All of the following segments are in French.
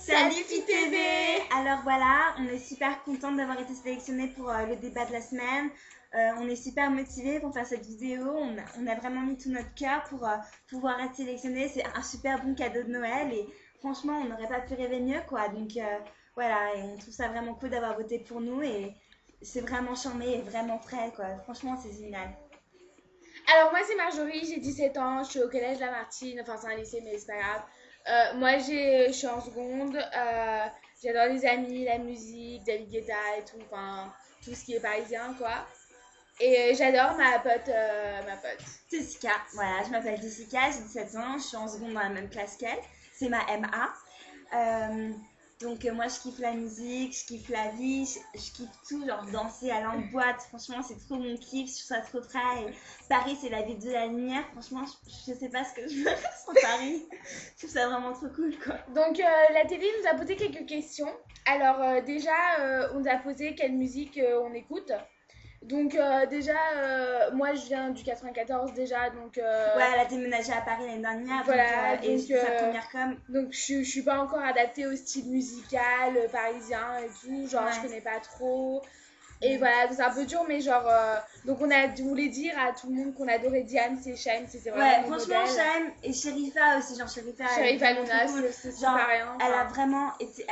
Salut PTV! Alors voilà, on est super contente d'avoir été sélectionnés pour le débat de la semaine. On est super motivés pour faire cette vidéo. On a vraiment mis tout notre cœur pour pouvoir être sélectionnés. C'est un super bon cadeau de Noël et franchement, on n'aurait pas pu rêver mieux quoi. Donc voilà, et on trouve ça vraiment cool d'avoir voté pour nous et c'est vraiment charmé et vraiment frais quoi. Franchement, c'est génial. Alors moi c'est Marjorie, j'ai 17 ans, je suis au collège Lamartine, enfin c'est un lycée mais c'est pas grave. Moi je suis en seconde, j'adore les amis, la musique, David Guetta et tout, enfin tout ce qui est parisien quoi. Et j'adore ma pote, ma pote. Jessica, voilà, je m'appelle Jessica, j'ai 17 ans, je suis en seconde dans la même classe qu'elle, c'est ma MA. Donc moi je kiffe la musique, je kiffe la vie, je kiffe tout, genre danser, aller en boîte, franchement c'est trop mon kiff, je trouve ça trop frais. Et Paris c'est la ville de la lumière, franchement je sais pas ce que je veux faire sur Paris, je trouve ça vraiment trop cool quoi. Donc la télé nous a posé quelques questions. Alors déjà on nous a posé quelle musique on écoute. Donc déjà, moi je viens du 94 déjà, donc... Ouais, elle a déménagé à Paris l'année dernière, voilà, et c'est sa première com. Donc je suis pas encore adaptée au style musical parisien et tout, genre je connais pas trop. Et voilà, c'est un peu dur, mais genre... donc on voulait dire à tout le monde qu'on adorait Diane, c'est Shine, c'était vraiment mon franchement, modèle. Shine et Sherifa aussi, genre Sherifa Luna, cool. c'est genre, pas rien. elle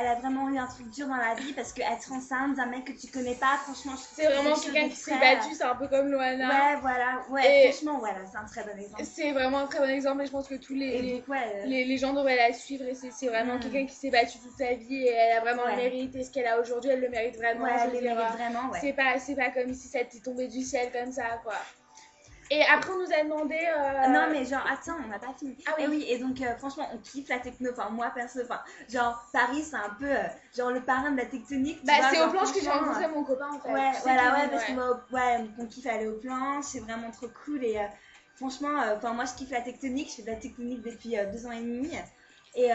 a vraiment eu un truc dur dans la vie parce qu'être enceinte d'un mec que tu connais pas, franchement, c'est vraiment quelqu'un qui s'est battu, c'est un peu comme Loana. Ouais, voilà, ouais, franchement, voilà, c'est un très bon exemple. C'est vraiment un très bon exemple et je pense que tous les gens devraient la suivre et c'est vraiment quelqu'un qui s'est battu toute sa vie et elle a vraiment le mérite et ce qu'elle a aujourd'hui, elle le mérite vraiment. Ouais, elle le mérite vraiment, ouais. C'est pas comme si ça t'est tombé du ciel comme ça, quoi. Et après, on nous a demandé. Non, mais genre, attends, on n'a pas fini. Ah oui. Et oui, et donc, franchement, on kiffe la techno. Enfin, moi, perso, genre, Paris, c'est un peu, genre, le parrain de la tectonique. C'est aux planches que j'ai rencontré mon copain, en fait. Ouais, voilà, ouais, parce qu'on kiffe aller aux planches, c'est vraiment trop cool. Et franchement, moi, je kiffe la tectonique. Je fais de la tectonique depuis 2 ans et demi. Et.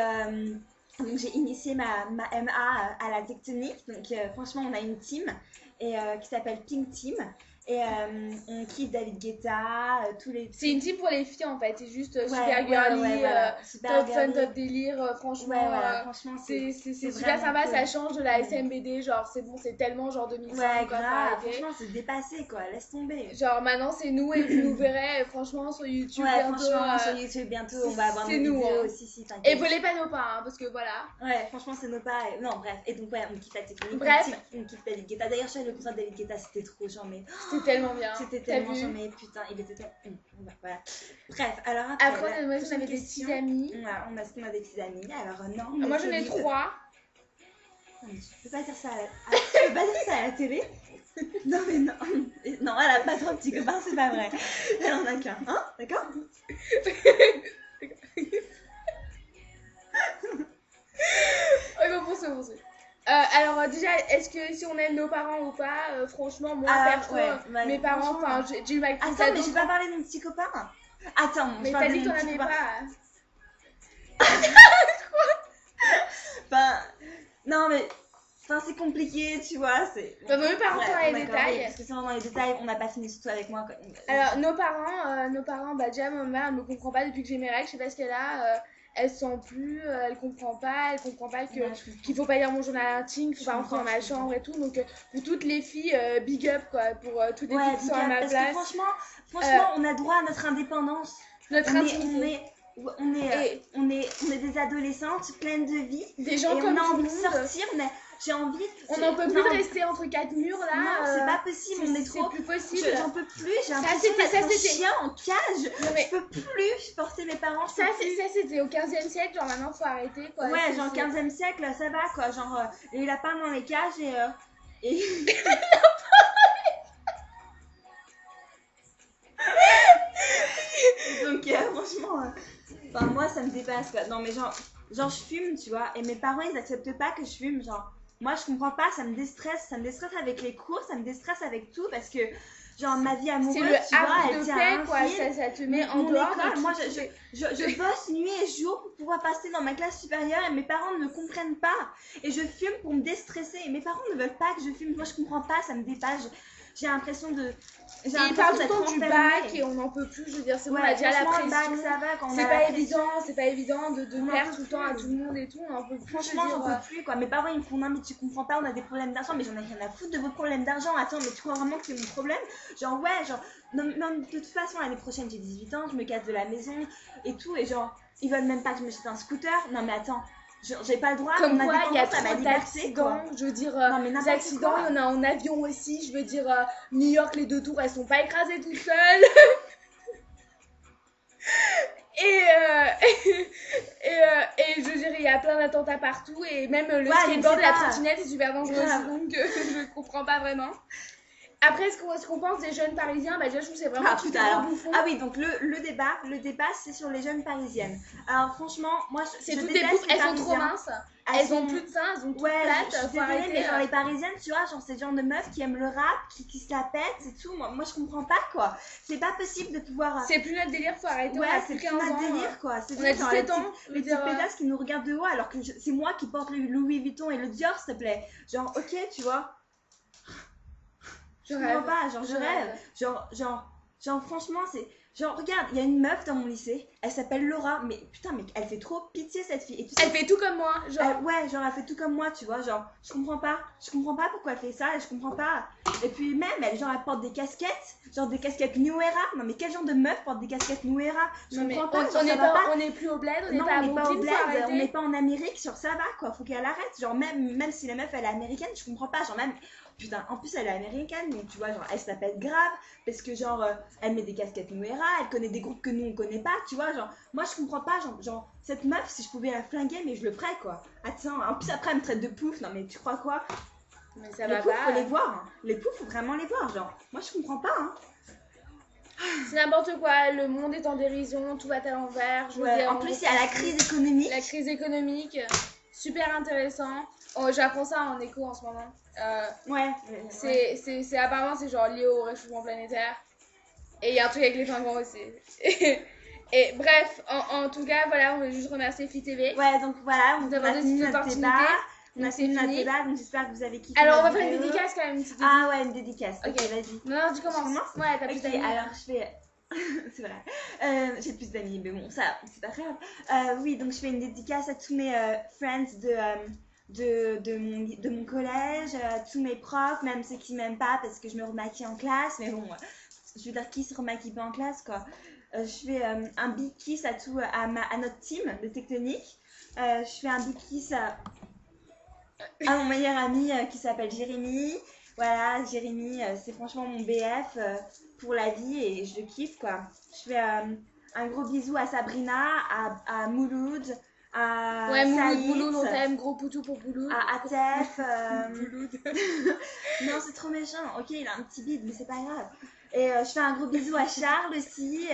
Donc j'ai initié ma MA à la tectonique, donc franchement on a une team qui s'appelle Pink Team et on kiffe David Guetta, tous les... C'est une team pour les filles en fait, c'est juste super girly, top fun, top délire, franchement, franchement c'est super sympa, cool. Ça change de la SMBD, genre c'est bon, c'est tellement genre 2005 ouais, grave, franchement c'est dépassé quoi, laisse tomber. Genre maintenant c'est nous et vous nous verrez franchement sur YouTube bientôt. Franchement sur YouTube bientôt on va avoir nos vidéos aussi, si t'inquiète. Et volez pas nos pas, hein, parce que voilà. Ouais, franchement c'est nos pas, non bref, et donc ouais, on kiffe la technique, on kiffe David Guetta, d'ailleurs je suis allée au concert de David Guetta, c'était trop charmé. C'était tellement bien. C'était tellement charmé, putain, il était tellement... Voilà. Bref, alors après moi j'en avais des petits amis. On a des petits amis, alors non. Moi j'en ai 3. Non, mais tu peux pas dire ça tu peux pas dire ça à la télé. Non mais non, non elle a pas 3 petits copains, c'est pas vrai. Elle en a qu'un, hein, d'accord. Ouais, bon, pour ça. Alors déjà, est-ce que si on aime nos parents ou pas, franchement, moi perso, mes parents, enfin, j'ai eu ma Attends, mais j'ai pas parlé de mes petits copains. Attends, mais t'as dit que t'en aimais pas. Non mais, c'est compliqué, tu vois, c'est... Bah, mes parents sont dans les détails. Parce que c'est vraiment dans les détails, on n'a pas fini surtout avec moi. Alors, nos parents, bah déjà, ma mère, elle me comprend pas depuis que j'ai mes règles, je sais pas ce qu'elle a. Elle se sent plus, elle comprend pas qu'il faut pas lire mon journal intime, qu'il faut pas rentrer dans ma chambre et tout. Donc pour toutes les filles, big up quoi, pour toutes les filles qui sont à ma place. Parce que franchement, on a droit à notre indépendance. Notre intimité. On est des adolescentes pleines de vie. Des gens et comme on a envie de monde. sortir, j'ai envie. On n'en peut plus de rester entre 4 murs là. Non, c'est pas possible, on est trop. C'est plus possible. J'en peux plus, j'ai l'impression d'être un chien en cage. Non, mais... Je peux plus supporter mes parents. Ça c'était au 15e siècle, genre maintenant faut arrêter quoi. Ouais, genre 15e siècle, ça va quoi. Genre les lapins dans les cages et... Donc franchement, moi ça me dépasse quoi. Non mais genre je fume, tu vois, et mes parents ils acceptent pas que je fume, genre moi je comprends pas, ça me déstresse avec les cours, ça me déstresse avec tout parce que genre ma vie amoureuse, tu vois, elle tient à un fil. Ça te met en dehors école. Moi je bosse nuit et jour pour pouvoir passer dans ma classe supérieure et mes parents ne me comprennent pas et je fume pour me déstresser et mes parents ne veulent pas que je fume, moi je comprends pas, ça me dépasse. j'ai l'impression de... Et il parle tout le temps du bac et on n'en peut plus, je veux dire, c'est bon, on a déjà la pression. Ça va, quand on c'est a pas la évident, pression. c'est pas évident de plaire tout le temps à tout le monde et tout, on en peut plus. Franchement, j'en peux plus quoi. Mes parents ils me font non, mais tu comprends pas, on a des problèmes d'argent, mais j'en ai rien à foutre de vos problèmes d'argent. Attends, mais tu crois vraiment que c'est mon problème? Genre, ouais, genre, non, de toute façon, l'année prochaine j'ai 18 ans, je me casse de la maison et tout, et genre, ils veulent même pas que je me chète un scooter. Non, mais attends. J'ai pas le droit. Comme quoi, il y a trop d'accidents. Je veux dire, les accidents, il y en a en avion aussi. Je veux dire, New York, les 2 tours, elles sont pas écrasées toutes seules. et je veux dire, il y a plein d'attentats partout. Et même le skateboard et la trottinette est super dangereux. Donc, je comprends pas vraiment. Après, ce qu'on pense des jeunes parisiens, bah déjà, je trouve que c'est vraiment bouffon. Ah oui, donc le débat, c'est sur les jeunes parisiennes. Alors franchement, moi, c'est toutes des bouffes, elles sont trop minces. Elles ont plus de seins, elles ont toutes plates. Faut arrêter. Mais genre les parisiennes, tu vois, genre c'est le genre de meufs qui aiment le rap, qui se la pètent, c'est tout. Moi, je comprends pas quoi. C'est pas possible de pouvoir. C'est plus notre délire, faut arrêter. Ouais, c'est plus notre délire quoi. On a 17 ans. Les petites pédasses qui nous regardent de haut alors que c'est moi qui porte le Louis Vuitton et le Dior, s'il te plaît. Genre, ok, tu vois. Je comprends pas, genre je rêve. Genre franchement, c'est. Genre, regarde, il y a une meuf dans mon lycée, elle s'appelle Laura, mais putain, mais elle fait trop pitié cette fille. Et elle fait tout comme moi, genre. Elle fait tout comme moi, tu vois, genre, je comprends pas pourquoi elle fait ça, et je comprends pas. Et puis même, elle porte des casquettes, genre des casquettes New Era. Non, mais quel genre de meuf porte des casquettes New Era? Je comprends pas, on n'est plus au bled, on n'est pas au bled, on n'est pas en Amérique, genre ça va quoi, faut qu'elle arrête. Genre, même si la meuf elle est américaine, je comprends pas, genre même. Putain, en plus elle est américaine, donc tu vois, genre elle s'appelle grave, parce que genre elle met des casquettes New Era, elle connaît des groupes que nous on connaît pas, tu vois, genre moi je comprends pas, genre cette meuf, si je pouvais la flinguer, mais je le ferais quoi. Attends, en plus après elle me traite de pouf, non mais tu crois quoi? Mais ça les va poufs, pas. Faut les voir, hein. Les poufs, faut vraiment les voir, genre moi je comprends pas, hein. C'est n'importe quoi, le monde est en dérision, tout va à l'envers. En plus il y a la crise économique. La crise économique, super intéressant. Oh, j'apprends ça en éco en ce moment. C'est apparemment c'est genre lié au réchauffement planétaire. Et il y a un truc avec les pingouins aussi. Et bref, en tout cas, voilà, on veut juste remercier FITV. Ouais, donc voilà, on a fini notre débat. On a fini notre débat, donc j'espère que vous avez kiffé. Alors, on va faire une dédicace quand même. Ah ouais, une dédicace. Ok, vas-y. Non, tu commences. Ouais, t'as plus d'amis. Alors, je fais. C'est vrai. J'ai plus d'amis, mais bon, ça, c'est pas grave. Oui, donc je fais une dédicace à tous mes friends de mon collège, à tous mes profs, même ceux qui m'aiment pas parce que je me remaquille en classe, mais bon, je veux dire, qui se remaquille pas en classe, quoi. Je fais un big kiss à notre team de Tectonique. Je fais un big kiss à mon meilleur ami qui s'appelle Jérémy. Voilà, Jérémy, c'est franchement mon BF pour la vie et je le kiffe, quoi. Je fais un gros bisou à Sabrina, à Mouloud, à Mouloud, on t'aime, gros poutou pour Mouloud. À Atef. Non, c'est trop méchant. Ok, il a un petit bide, mais c'est pas grave. Et je fais un gros bisou à Charles aussi.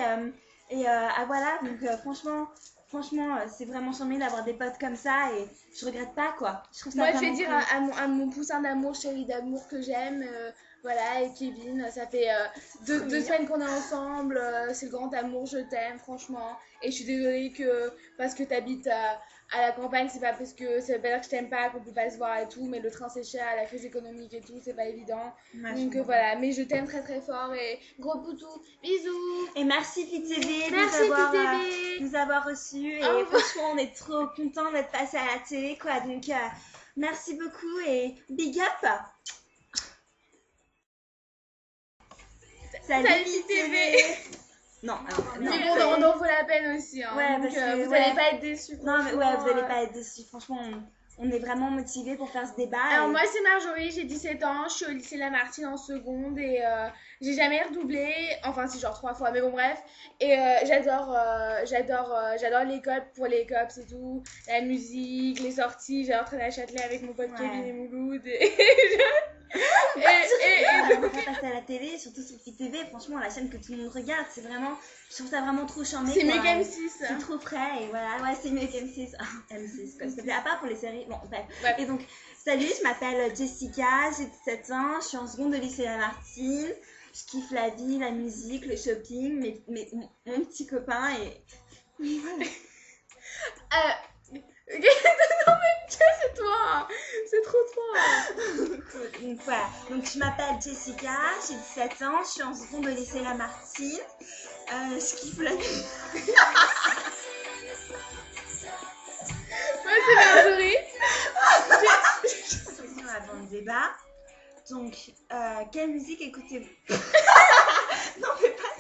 Voilà, donc franchement, c'est vraiment charmé d'avoir des potes comme ça et je regrette pas quoi. Je vais dire à mon poussin d'amour, chéri d'amour que j'aime, voilà, et Kevin, ça fait 2 semaines qu'on est ensemble, c'est le grand amour, je t'aime franchement. Et je suis désolée parce que t'habites à la campagne, c'est pas parce que ça veut pas dire que je t'aime pas, qu'on peut pas se voir et tout, mais le train c'est cher, la crise économique et tout, c'est pas évident. Donc voilà, mais je t'aime très très fort et gros poutou, bisous. Et merci FITV de nous avoir reçus et franchement on est trop contents d'être passés à la télé quoi, donc merci beaucoup et big up. Salut FITV. Non, on en vaut la peine aussi. Hein. Ouais, donc, vous allez pas être déçus. Non, mais ouais, vous allez pas être déçus. Franchement, on est vraiment motivés pour faire ce débat. Alors, moi, c'est Marjorie, j'ai 17 ans, je suis au lycée Lamartine en seconde et j'ai jamais redoublé. Enfin, si, genre 3 fois, mais bon, bref. Et j'adore l'école pour les cops et tout. La musique, les sorties. J'adore traîner à Châtelet avec mon pote Kevin et Mouloud. On va pas passer à la télé, surtout sur FITV, franchement la chaîne que tout le monde regarde, je trouve ça vraiment trop charmé. C'est mieux qu'M6. C'est trop frais et voilà, ouais c'est mieux qu'M6. M6 quoi, s'il te plaît, à part pour les séries, bon bref. Ouais. Et donc, salut, je m'appelle Jessica, j'ai 17 ans, je suis en seconde de lycée Lamartine, je kiffe la vie, la musique, le shopping, mon petit copain et... Voilà. Non mais c'est toi, c'est trop toi. Donc voilà, donc je m'appelle Jessica, j'ai 17 ans, je suis en seconde au lycée Lamartine. Je kiffe la vie. Moi c'est Marjorie. Avant le débat. Donc, quelle musique écoutez-vous? Non, mais pas